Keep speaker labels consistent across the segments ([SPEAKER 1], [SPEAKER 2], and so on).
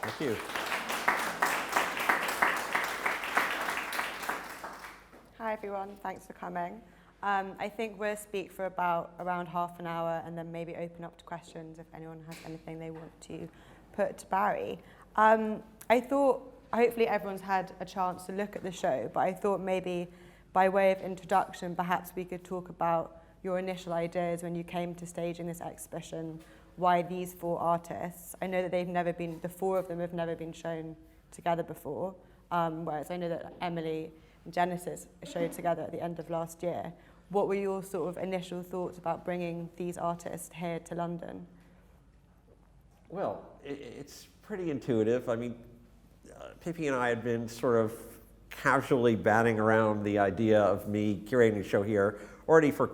[SPEAKER 1] Thank you.
[SPEAKER 2] Hi everyone, thanks for coming. I think we'll speak for around half an hour and then maybe open up to questions if anyone has anything they want to put to Barry. I thought, hopefully everyone's had a chance to look at the show, but I thought maybe by way of introduction, perhaps we could talk about your initial ideas when you came to staging this exhibition, why these 4 artists. I know that the 4 of them have never been shown together before, whereas I know that Emily and Genesis showed together at the end of last year. What were your sort of initial thoughts about bringing these artists here to London?
[SPEAKER 1] Well, it's pretty intuitive. I mean, Pippi and I had been sort of casually batting around the idea of me curating a show here already for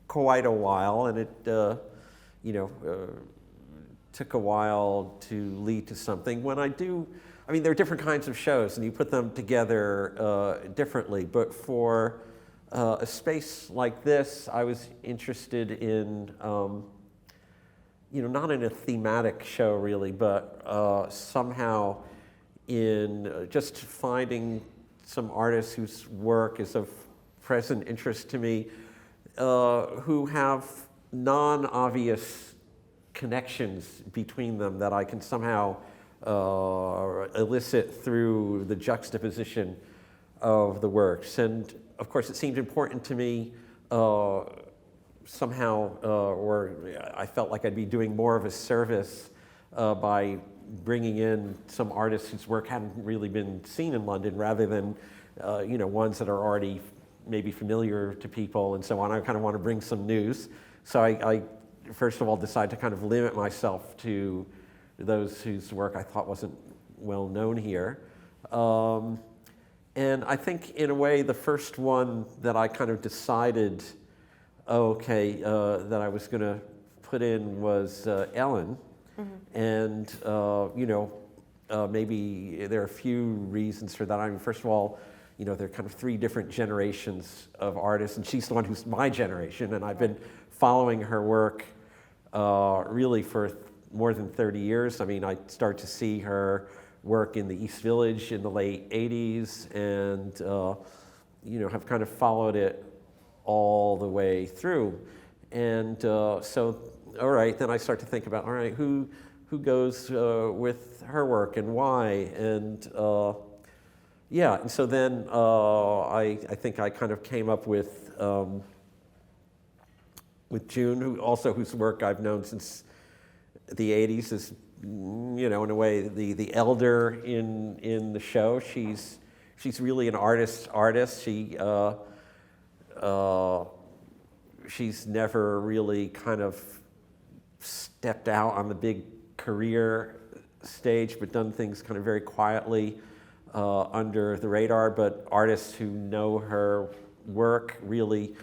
[SPEAKER 1] quite a while, and it, took a while to lead to something. There are different kinds of shows, and you put them together differently, but for a space like this, I was interested in, not in a thematic show really, but somehow in just finding some artists whose work is of present interest to me, who have non-obvious connections between them that I can somehow elicit through the juxtaposition of the works. And of course it seemed important to me somehow, or I felt like I'd be doing more of a service by bringing in some artists whose work hadn't really been seen in London, rather than ones that are already maybe familiar to people and so on. I kind of want to bring some news. So I first of all decided to kind of limit myself to those whose work I thought wasn't well known here. And I think in a way the first one that I kind of decided, that I was going to put in was Ellen. Mm-hmm. And, maybe there are a few reasons for that. I mean, first of all, there are kind of 3 different generations of artists, and she's the one who's my generation, and I've been following her work really for more than 30 years. I mean, I started to see her work in the East Village in the late 80s, and have kind of followed it all the way through. And so, all right, then I start to think about, all right, who goes with her work and why? And and so then I think I kind of came up with June, whose work I've known since the 80s, is, in a way, the elder in the show. She's really an artist. She's never really kind of stepped out on the big career stage, but done things kind of very quietly under the radar. But artists who know her work really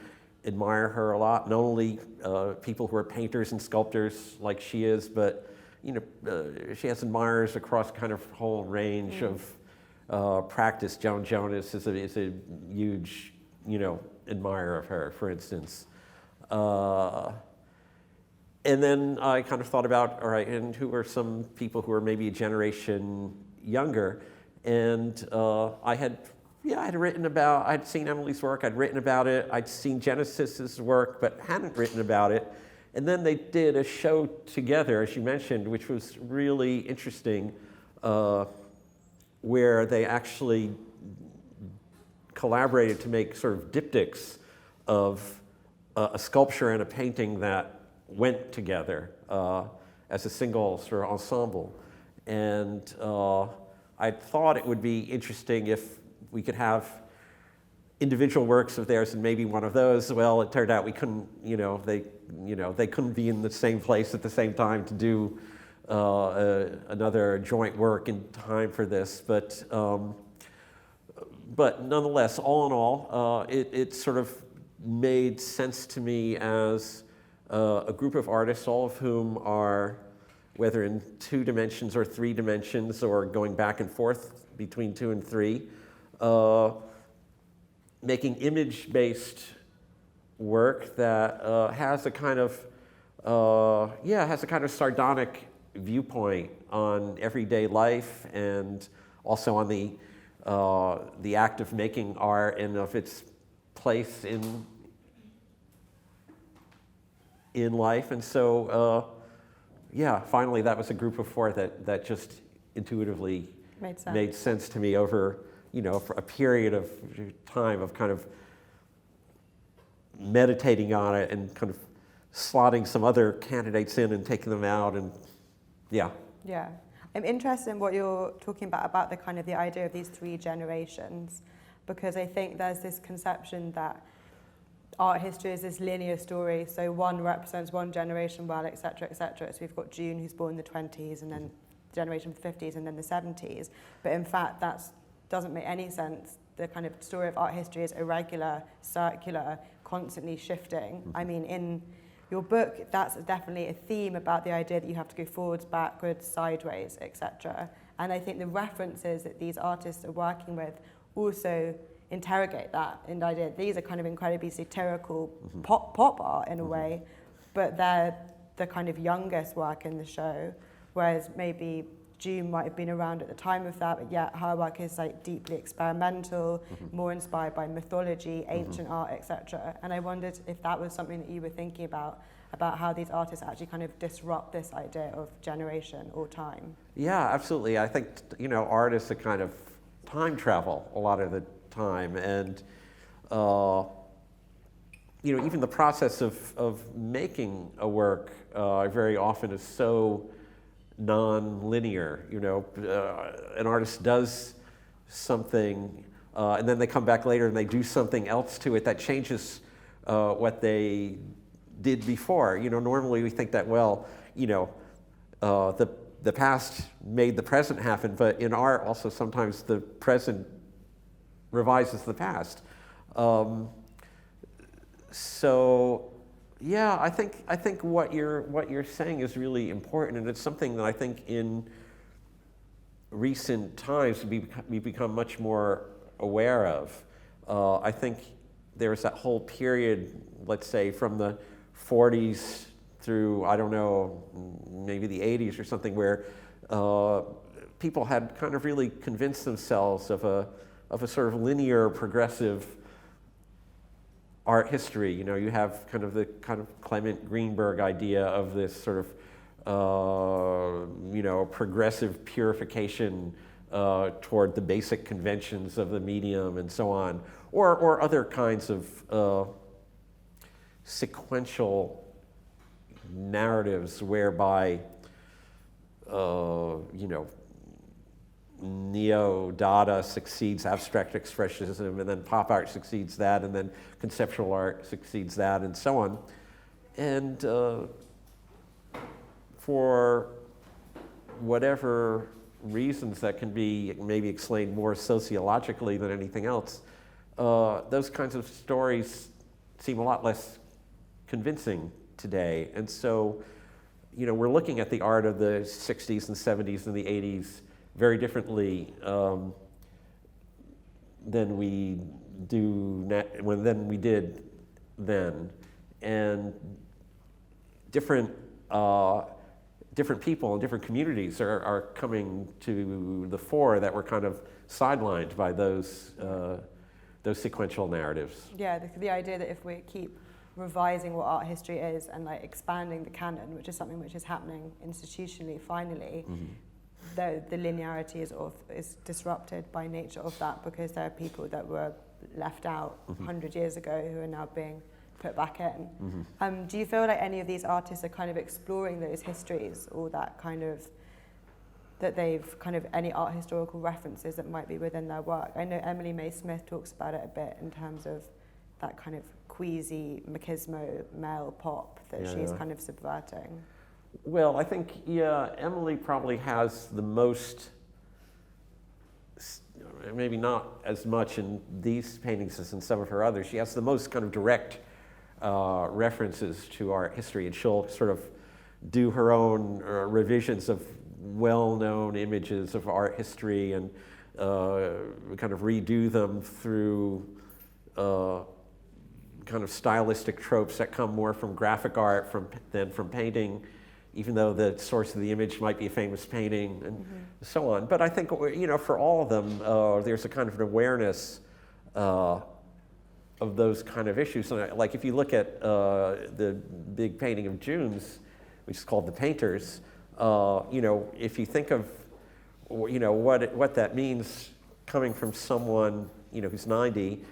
[SPEAKER 1] admire her a lot. Not only people who are painters and sculptors like she is, but she has admirers across kind of whole range of practice. Joan Jonas is a huge, admirer of her, for instance. And then I kind of thought about, all right, and who are some people who are maybe a generation younger? And I'd seen Emily's work, I'd written about it, I'd seen Genesis's work, but hadn't written about it. And then they did a show together, as you mentioned, which was really interesting, where they actually collaborated to make sort of diptychs of a sculpture and a painting that went together as a single sort of ensemble. And I thought it would be interesting if we could have individual works of theirs and maybe one of those. Well, it turned out we couldn't, they couldn't be in the same place at the same time to do another joint work in time for this. But nonetheless, all in all, it sort of made sense to me as a group of artists, all of whom are, whether in 2 dimensions or 3 dimensions or going back and forth between 2 and 3, making image-based work that has a kind of sardonic viewpoint on everyday life and also on the act of making art and of its place in life. And so, yeah, finally that was a group of four that just intuitively made sense to me over, for a period of time of kind of meditating on it and kind of slotting some other candidates in and taking them out, and yeah.
[SPEAKER 2] Yeah. I'm interested in what you're talking about the kind of the idea of these three generations, because I think there's this conception that art history is this linear story, so one represents one generation well, et cetera, so we've got June, who's born in the 20s, and then the generation of the 50s, and then the 70s, but in fact that doesn't make any sense. The kind of story of art history is irregular, circular, constantly shifting. I mean, in your book, that's definitely a theme about the idea that you have to go forwards, backwards, sideways, etc. And I think the references that these artists are working with also interrogate that in the idea. These are kind of incredibly satirical pop art in a way, but they're the kind of youngest work in the show, whereas maybe June might have been around at the time of that, but yet her work is like deeply experimental, more inspired by mythology, ancient art, etc. And I wondered if that was something that you were thinking about how these artists actually kind of disrupt this idea of generation or time.
[SPEAKER 1] Yeah, absolutely. I think, art is a kind of time travel a lot of the time, and even the process of making a work very often is so non-linear. An artist does something and then they come back later and they do something else to it that changes what they did before. Normally we think that, the past made the present happen, but in art also sometimes the present revises the past. So yeah, I think what you're saying is really important, and it's something that I think in recent times we've become much more aware of. I think there was that whole period, let's say from the 40s through, I don't know, maybe the 80s or something, where people had kind of really convinced themselves of a sort of linear, progressive art history. You have kind of the Clement Greenberg idea of this sort of, progressive purification toward the basic conventions of the medium and so on, or other kinds of sequential narratives whereby, Neo-Dada succeeds abstract expressionism, and then pop art succeeds that, and then conceptual art succeeds that, and so on. And for whatever reasons that can be maybe explained more sociologically than anything else, those kinds of stories seem a lot less convincing today. And so, we're looking at the art of the 60s and 70s and the 80s very differently than we did then, and different people and different communities are coming to the fore that were kind of sidelined by those sequential narratives.
[SPEAKER 2] Yeah, the idea that if we keep revising what art history is and like expanding the canon, which is something which is happening institutionally finally, the linearity is disrupted by nature of that, because there are people that were left out 100 years ago who are now being put back in. Do you feel like any of these artists are kind of exploring those histories, or that they've kind of any art historical references that might be within their work? I know Emily May Smith talks about it a bit in terms of that kind of queasy machismo male pop that she's kind of subverting.
[SPEAKER 1] Well, I think, Emily probably has the most, maybe not as much in these paintings as in some of her others, she has the most kind of direct references to art history, and she'll sort of do her own revisions of well-known images of art history and kind of redo them through kind of stylistic tropes that come more from graphic art than from painting. even though the source of the image might be a famous painting and so on. But I think, for all of them, there's a kind of an awareness of those kind of issues. And like if you look at the big painting of June's, which is called The Painters, if you think of, what that means coming from someone, who's 90,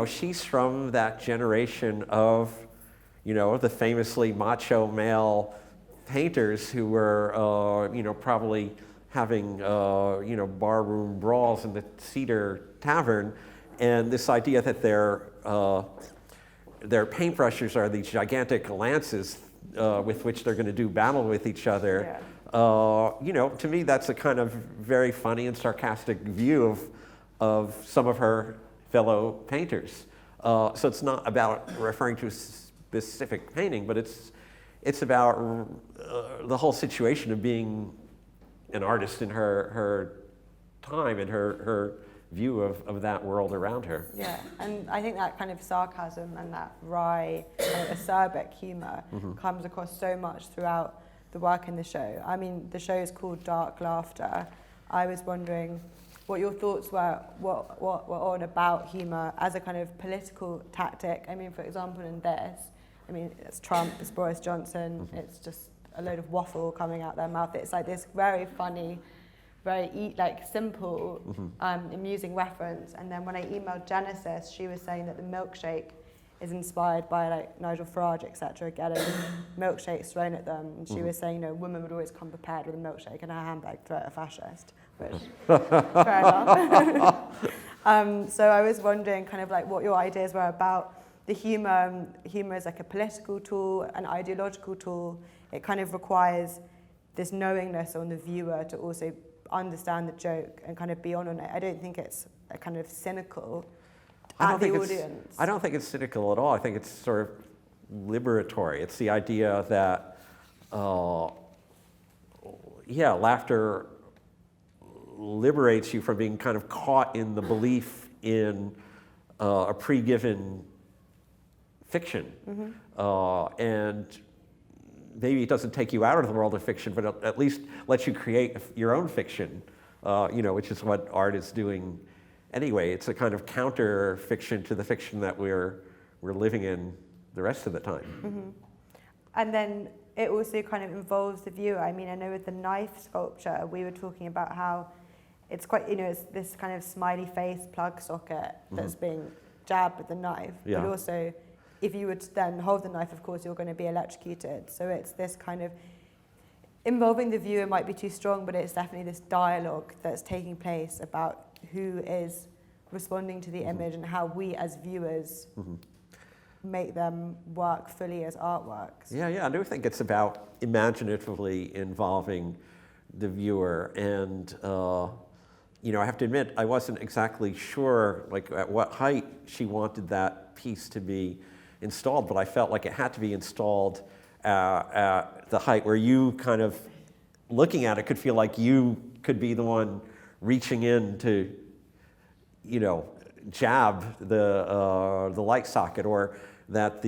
[SPEAKER 1] she's from that generation of, the famously macho male painters who were, probably having, barroom brawls in the Cedar Tavern, and this idea that their paintbrushes are these gigantic lances with which they're going to do battle with each other. Yeah. To me, that's a kind of very funny and sarcastic view of some of her fellow painters. So it's not about referring to a specific painting, but it's about the whole situation of being an artist in her time and her view of that world around her.
[SPEAKER 2] Yeah, and I think that kind of sarcasm and that wry, kind of acerbic humor comes across so much throughout the work in the show. I mean, the show is called Dark Laughter. I was wondering what your thoughts were, what were on about humor as a kind of political tactic. I mean, for example, in this, it's Trump, it's Boris Johnson, it's just a load of waffle coming out their mouth. It's like this very funny, very simple, amusing reference. And then when I emailed Genesis, she was saying that the milkshake is inspired by Nigel Farage, etc., getting milkshakes thrown at them. And she was saying, women would always come prepared with a milkshake in her handbag to throw at a fascist, which, fair enough. So I was wondering kind of what your ideas were about the humor. Humor is like a political tool, an ideological tool. It kind of requires this knowingness on the viewer to also understand the joke and kind of be on it. I don't think it's a kind of cynical at the audience.
[SPEAKER 1] I don't think it's cynical at all. I think it's sort of liberatory. It's the idea that, laughter liberates you from being kind of caught in the belief in a pre-given fiction. And maybe it doesn't take you out of the world of fiction, but at least lets you create your own fiction, which is what art is doing anyway. It's a kind of counter fiction to the fiction that we're living in the rest of the time.
[SPEAKER 2] And then it also kind of involves the viewer. I mean, I know with the knife sculpture, we were talking about how it's quite, it's this kind of smiley face plug socket that's being jabbed with the knife, but also if you would then hold the knife, of course, you're going to be electrocuted. So it's this kind of involving the viewer might be too strong, but it's definitely this dialogue that's taking place about who is responding to the image and how we as viewers make them work fully as artworks.
[SPEAKER 1] Yeah, I do think it's about imaginatively involving the viewer. And, I have to admit, I wasn't exactly sure at what height she wanted that piece to be installed, but I felt like it had to be installed at the height where you kind of, looking at it, could feel like you could be the one reaching in to, jab the light socket, or that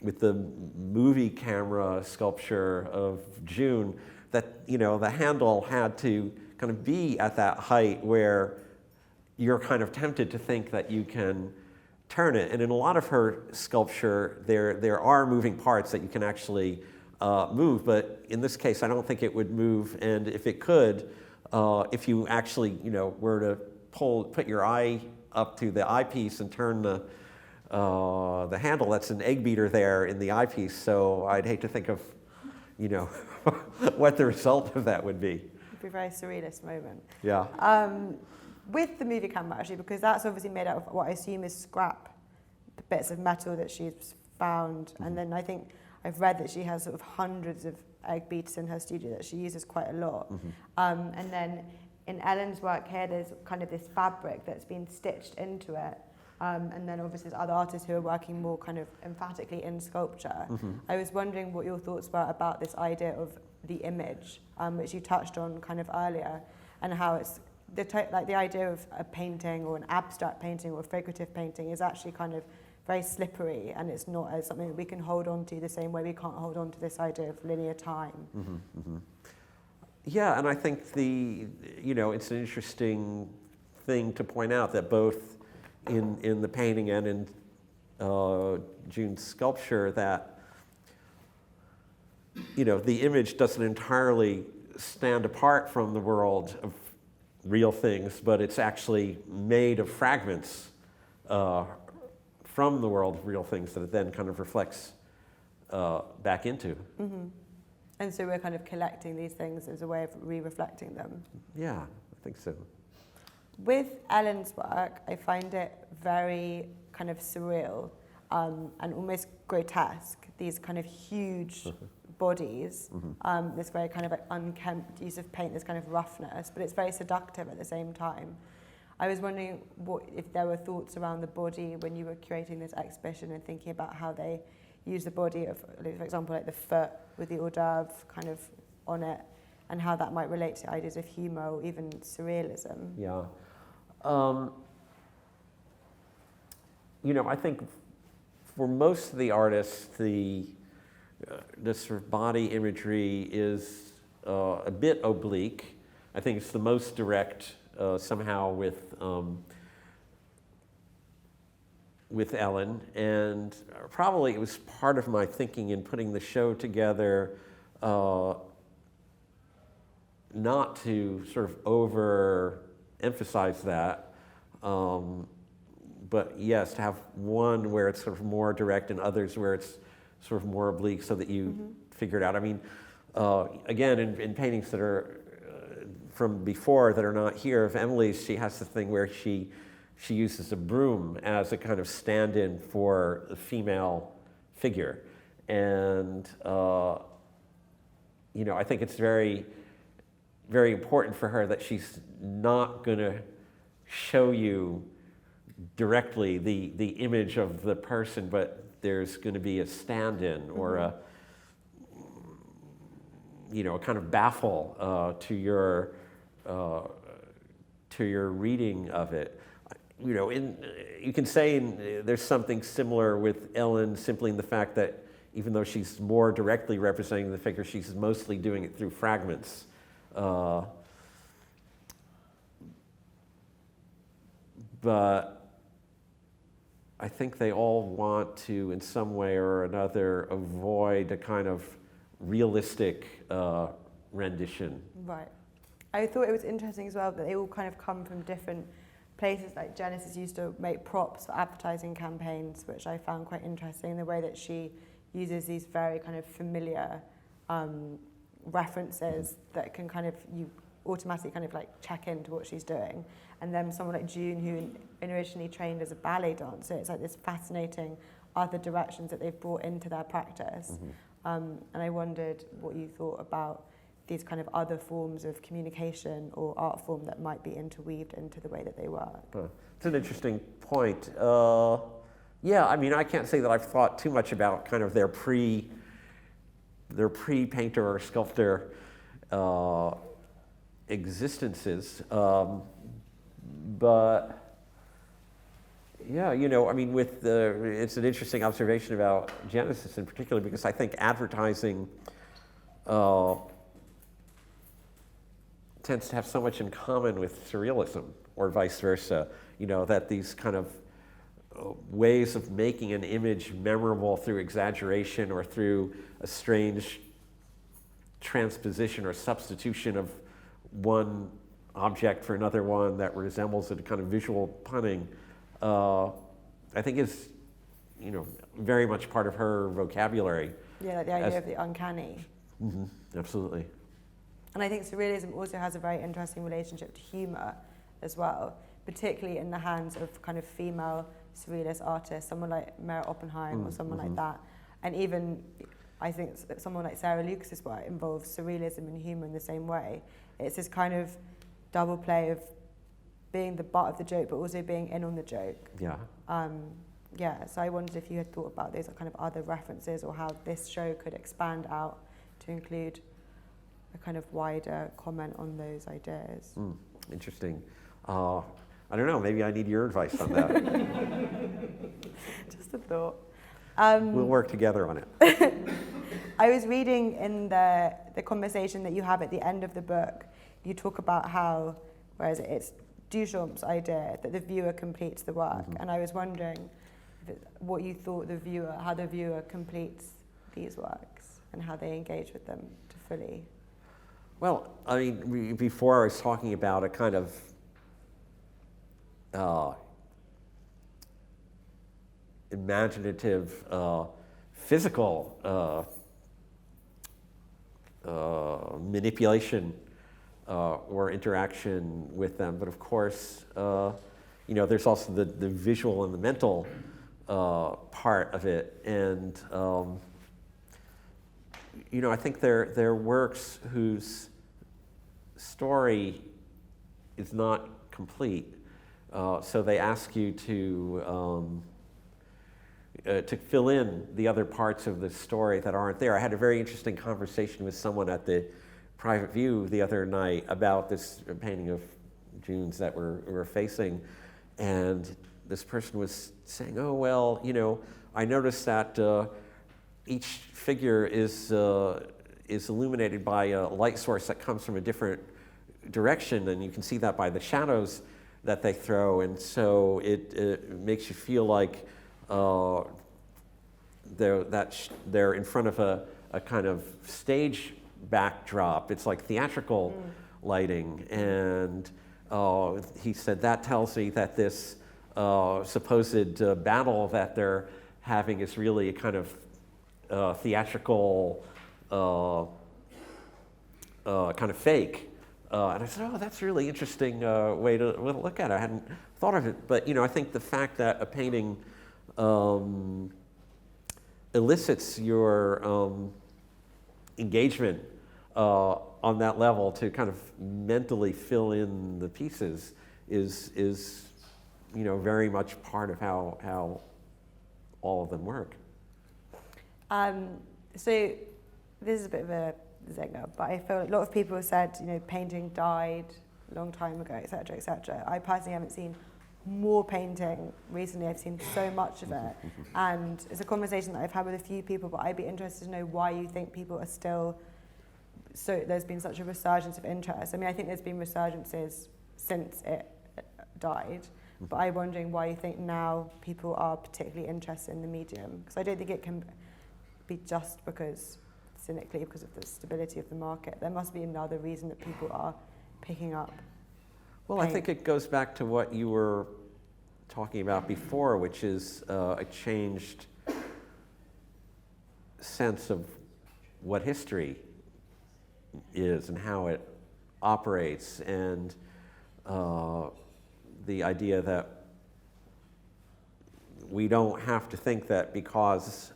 [SPEAKER 1] with the movie camera sculpture of June, that the handle had to kind of be at that height where you're kind of tempted to think that you can turn it. And in a lot of her sculpture, there are moving parts that you can actually move, but in this case, I don't think it would move. And if it could, if you actually, were to put your eye up to the eyepiece and turn the handle, that's an egg beater there in the eyepiece. So I'd hate to think of, what the result of that would be.
[SPEAKER 2] It'd be a very surrealist moment.
[SPEAKER 1] Yeah.
[SPEAKER 2] With the movie camera, actually, because that's obviously made out of what I assume is scrap, the bits of metal that she's found. And then I think I've read that she has sort of hundreds of egg beaters in her studio that she uses quite a lot. And then in Ellen's work here, there's kind of this fabric that's been stitched into it. And then obviously there's other artists who are working more kind of emphatically in sculpture. I was wondering what your thoughts were about this idea of the image, which you touched on kind of earlier, and how it's the idea of a painting or an abstract painting or a figurative painting is actually kind of very slippery, and it's not as something that we can hold on to the same way we can't hold on to this idea of linear time.
[SPEAKER 1] Yeah, and I think it's an interesting thing to point out that both in the painting and in June's sculpture, that the image doesn't entirely stand apart from the world of real things, but it's actually made of fragments from the world of real things that it then kind of reflects back into.
[SPEAKER 2] And so we're kind of collecting these things as a way of re-reflecting them.
[SPEAKER 1] Yeah, I think so.
[SPEAKER 2] With Ellen's work, I find it very kind of surreal and almost grotesque, these kind of huge bodies, this very kind of like unkempt use of paint, this kind of roughness, but it's very seductive at the same time. I was wondering if there were thoughts around the body when you were curating this exhibition and thinking about how they use the body of, for example, like the foot with the hors d'oeuvre kind of on it, and how that might relate to ideas of humour or even surrealism.
[SPEAKER 1] Yeah. I think for most of the artists, the sort of body imagery is a bit oblique. I think it's the most direct somehow with Ellen, and probably it was part of my thinking in putting the show together not to sort of overemphasize that, but yes, to have one where it's sort of more direct and others where it's sort of more oblique, so that you figure it out. I mean, again, in paintings that are from before that are not here, of Emily's, she has the thing where she uses a broom as a kind of stand-in for the female figure. And, I think it's very, very important for her that she's not going to show you directly the image of the person, but there's going to be a stand-in or a kind of baffle to your reading of it. You can say there's something similar with Ellen, simply in the fact that even though she's more directly representing the figure, she's mostly doing it through fragments. But I think they all want to, in some way or another, avoid a kind of realistic rendition.
[SPEAKER 2] Right. I thought it was interesting as well that they all kind of come from different places. Like Genesis used to make props for advertising campaigns, which I found quite interesting, in the way that she uses these very kind of familiar references that can kind of, you automatically kind of like check into what she's doing. And then someone like June, who originally trained as a ballet dancer, it's like this fascinating other directions that they've brought into their practice. And I wondered what you thought about these kind of other forms of communication or art form that might be interweaved into the way that they work.
[SPEAKER 1] It's an interesting point. Yeah, I mean, I can't say that I've thought too much about kind of their pre-painter or sculptor existences, but yeah, I mean, it's an interesting observation about Genesis in particular, because I think advertising tends to have so much in common with surrealism, or vice versa, that these kind of ways of making an image memorable through exaggeration or through a strange transposition or substitution of one object for another one that resembles a kind of visual punning, I think is, very much part of her vocabulary.
[SPEAKER 2] Yeah, like the idea of the uncanny.
[SPEAKER 1] Absolutely.
[SPEAKER 2] And I think surrealism also has a very interesting relationship to humour as well, particularly in the hands of kind of female surrealist artists, someone like Mary Oppenheim or someone like that. And even, I think, someone like Sarah Lucas's work involves surrealism and humour in the same way. It's this kind of double play of being the butt of the joke, but also being in on the joke.
[SPEAKER 1] Yeah.
[SPEAKER 2] So I wondered if you had thought about those kind of other references, or how this show could expand out to include a kind of wider comment on those ideas.
[SPEAKER 1] Interesting. I don't know, maybe I need your advice on that.
[SPEAKER 2] Just a thought.
[SPEAKER 1] We'll work together on it.
[SPEAKER 2] I was reading in the conversation that you have at the end of the book, you talk about how, where is it, it's Duchamp's idea that the viewer completes the work. And I was wondering what you thought how the viewer completes these works and how they engage with them to fully.
[SPEAKER 1] Well, I mean, before I was talking about a kind of imaginative, physical manipulation or interaction with them. But of course, there's also the visual and the mental part of it. And, I think they're works whose story is not complete. So they ask you to fill in the other parts of the story that aren't there. I had a very interesting conversation with someone at the Private View the other night about this painting of June's that we're facing, and this person was saying, "Oh well, I noticed that each figure is illuminated by a light source that comes from a different direction, and you can see that by the shadows that they throw, and so it makes you feel like they're in front of a kind of stage backdrop. It's like theatrical lighting." And he said, that tells me that this supposed battle that they're having is really a kind of theatrical kind of fake. And I said, oh, that's a really interesting way to look at it. I hadn't thought of it. But, I think the fact that a painting elicits your engagement on that level to kind of mentally fill in the pieces is very much part of how all of them work.
[SPEAKER 2] So this is a bit of a zinger, but I feel like a lot of people have said, painting died a long time ago, et cetera, et cetera. I personally haven't seen more painting recently. I've seen so much of it. And it's a conversation that I've had with a few people, but I'd be interested to know why you think people are still, so there's been such a resurgence of interest. I mean, I think there's been resurgences since it died, but I'm wondering why you think now people are particularly interested in the medium. Because I don't think it can be just cynically because of the stability of the market. There must be another reason that people are picking up.
[SPEAKER 1] Well, I think it goes back to what you were talking about before, which is a changed sense of what history is and how it operates, and the idea that we don't have to think that because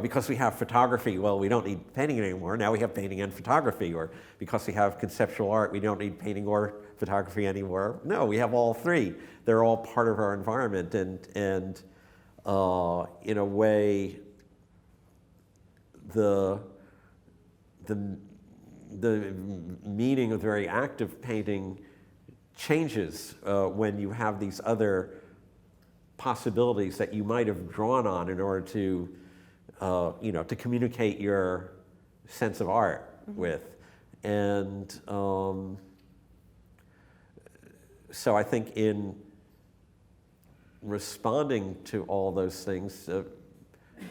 [SPEAKER 1] because we have photography, well, we don't need painting anymore. Now we have painting and photography. Or because we have conceptual art, we don't need painting or photography anymore. No, we have all three. They're all part of our environment, and in a way, the meaning of the very act of painting changes when you have these other possibilities that you might have drawn on in order to to communicate your sense of art with. And so I think in responding to all those things,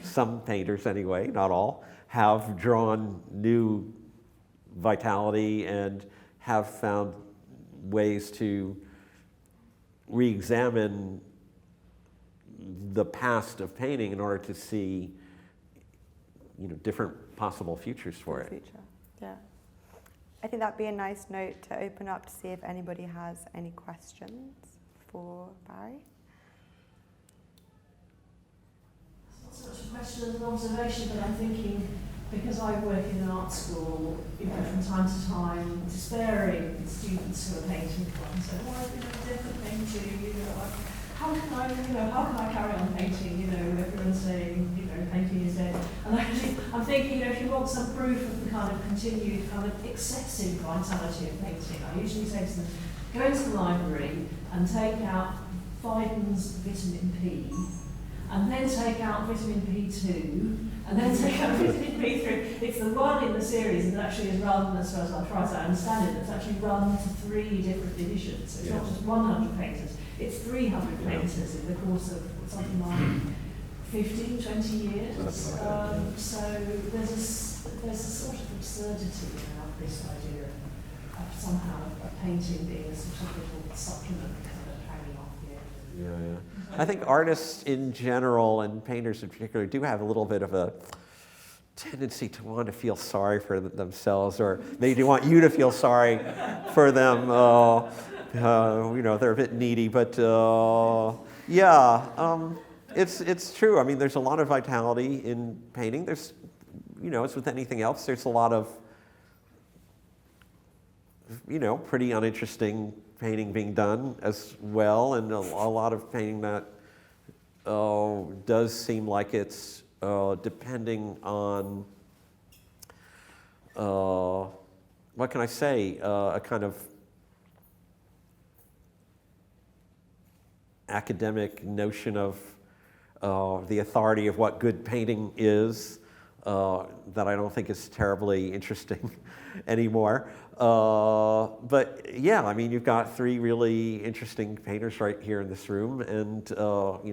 [SPEAKER 1] some painters anyway, not all, have drawn new vitality and have found ways to re-examine the past of painting in order to see different possible futures for it.
[SPEAKER 2] Yeah. I think that'd be a nice note to open up to see if anybody has any questions for Barry.
[SPEAKER 3] It's not so much a question as an observation, but I'm thinking, because I work in an art school, from time to time, despairing students who are painting and say, "Why is it a different painting? How can I carry on painting? Everyone's saying, painting is dead." And I'm thinking, if you want some proof of the kind of continued, kind of excessive vitality of painting, I usually say to them, go into the library and take out Phyton's vitamin P, and then take out vitamin P2, and then take out vitamin P3. It's the one in the series that actually is run, as far as I understand it, that's actually run to 3 different divisions. So it's not just 100 painters, it's 300 painters in the course of something like 15, 20 years. So there's a sort of absurdity about this idea of somehow a painting being a sort of little supplement kind of hanging off the edge.
[SPEAKER 1] Yeah. I think artists in general, and painters in particular, do have a little bit of a tendency to want to feel sorry for themselves, or maybe want you to feel sorry for them. They're a bit needy, but it's true. I mean, there's a lot of vitality in painting. There's, it's with anything else. There's a lot of, pretty uninteresting painting being done as well, and a lot of painting that does seem like it's depending on, what can I say, a kind of academic notion of the authority of what good painting is, that I don't think is terribly interesting anymore. But yeah, I mean, you've got 3 really interesting painters right here in this room, and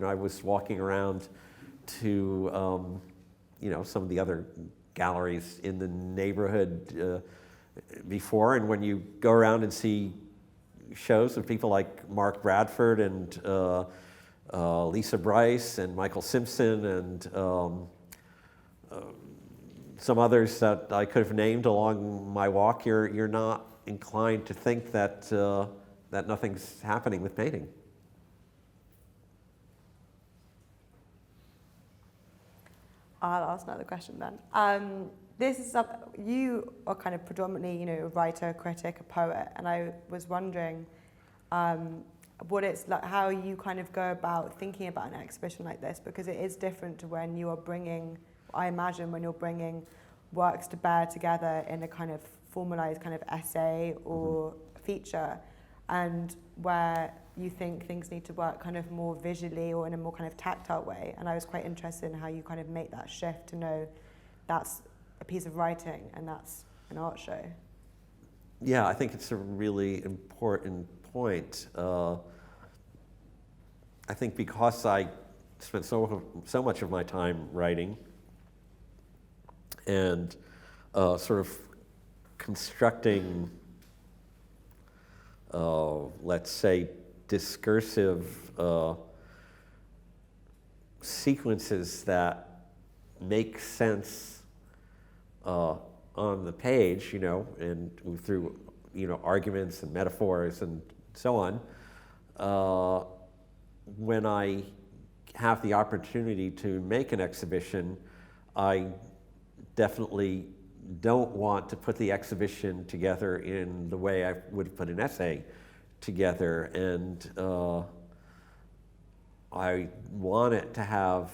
[SPEAKER 1] I was walking around to some of the other galleries in the neighborhood before, and when you go around and see shows of people like Mark Bradford and Lisa Bryce and Michael Simpson and some others that I could have named along my walk, you're not inclined to think that that nothing's happening with painting.
[SPEAKER 2] I'll ask another question then. This is you are kind of predominantly, a writer, a critic, a poet, and I was wondering what it's like, how you kind of go about thinking about an exhibition like this, because it is different to when you are bringing, I imagine, when you're bringing works to bear together in a kind of formalized kind of essay or feature, and where you think things need to work kind of more visually or in a more kind of tactile way. And I was quite interested in how you kind of make that shift to know that's a piece of writing and that's an art show.
[SPEAKER 1] Yeah, I think it's a really important point. I think because I spent so much of my time writing and sort of constructing, let's say, discursive sequences that make sense on the page, and through, arguments and metaphors and so on. When I have the opportunity to make an exhibition, I definitely don't want to put the exhibition together in the way I would put an essay together, and I want it to have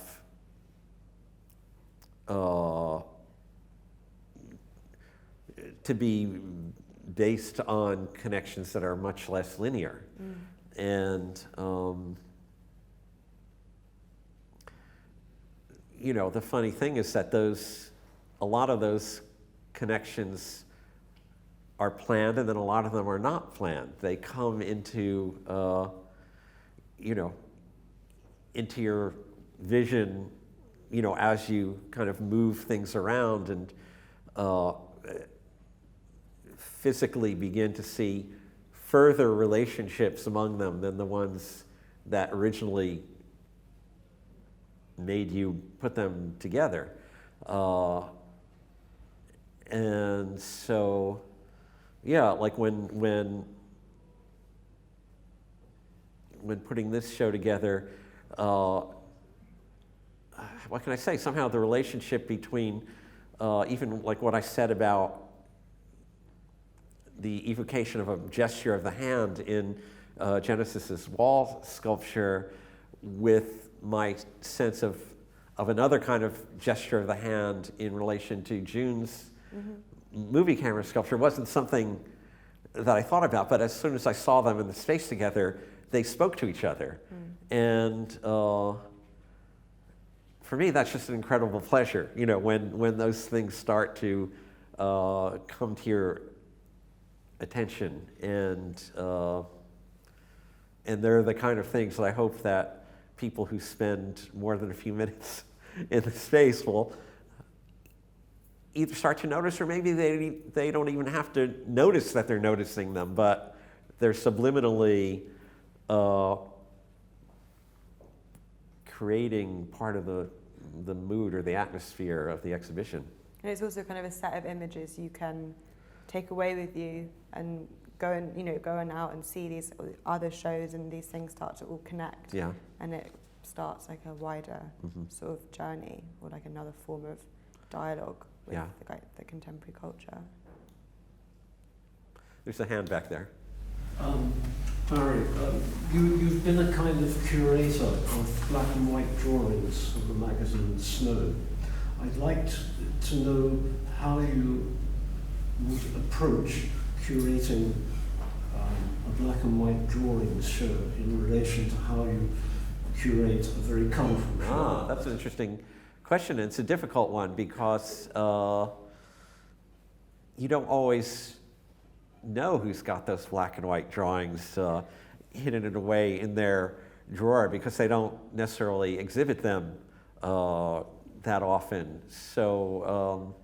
[SPEAKER 1] to be based on connections that are much less linear. And the funny thing is that a lot of those connections are planned, and then a lot of them are not planned. They come into into your vision, as you kind of move things around and physically begin to see further relationships among them than the ones that originally made you put them together. And so, yeah, like when putting this show together, what can I say? Somehow the relationship between even like what I said about the evocation of a gesture of the hand in Genesis's wall sculpture, with my sense of another kind of gesture of the hand in relation to June's movie camera sculpture, wasn't something that I thought about, but as soon as I saw them in the space together, they spoke to each other. And for me, that's just an incredible pleasure, you know, when those things start to come to your attention, and they're the kind of things that I hope that people who spend more than a few minutes in the space will either start to notice, or maybe they don't even have to notice that they're noticing them, but they're subliminally creating part of the mood or the atmosphere of the exhibition.
[SPEAKER 2] And it's also kind of a set of images you can take away with you and go out and see these other shows, and these things start to all connect.
[SPEAKER 1] Yeah.
[SPEAKER 2] And it starts like a wider sort of journey, or like another form of dialogue with the contemporary culture.
[SPEAKER 1] There's a hand back there.
[SPEAKER 4] Barry, you've been a kind of curator of black and white drawings of the magazine Snow. I'd like to know how you would approach curating a black and white drawings show in relation to how you curate a very colourful show.
[SPEAKER 1] That's an interesting question. It's a difficult one because you don't always know who's got those black and white drawings hidden in a way in their drawer, because they don't necessarily exhibit them that often. So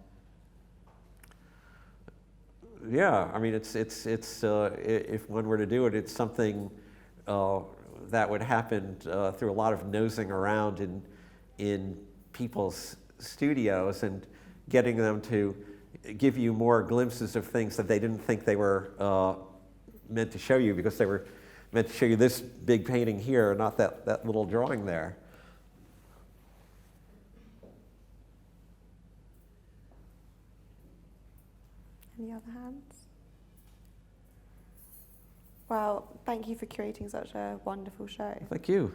[SPEAKER 1] yeah, I mean, it's if one were to do it, it's something that would happen through a lot of nosing around in people's studios and getting them to give you more glimpses of things that they didn't think they were meant to show you, because they were meant to show you this big painting here, not that little drawing there.
[SPEAKER 2] Any other hands? Well, thank you for curating such a wonderful show.
[SPEAKER 1] Thank you.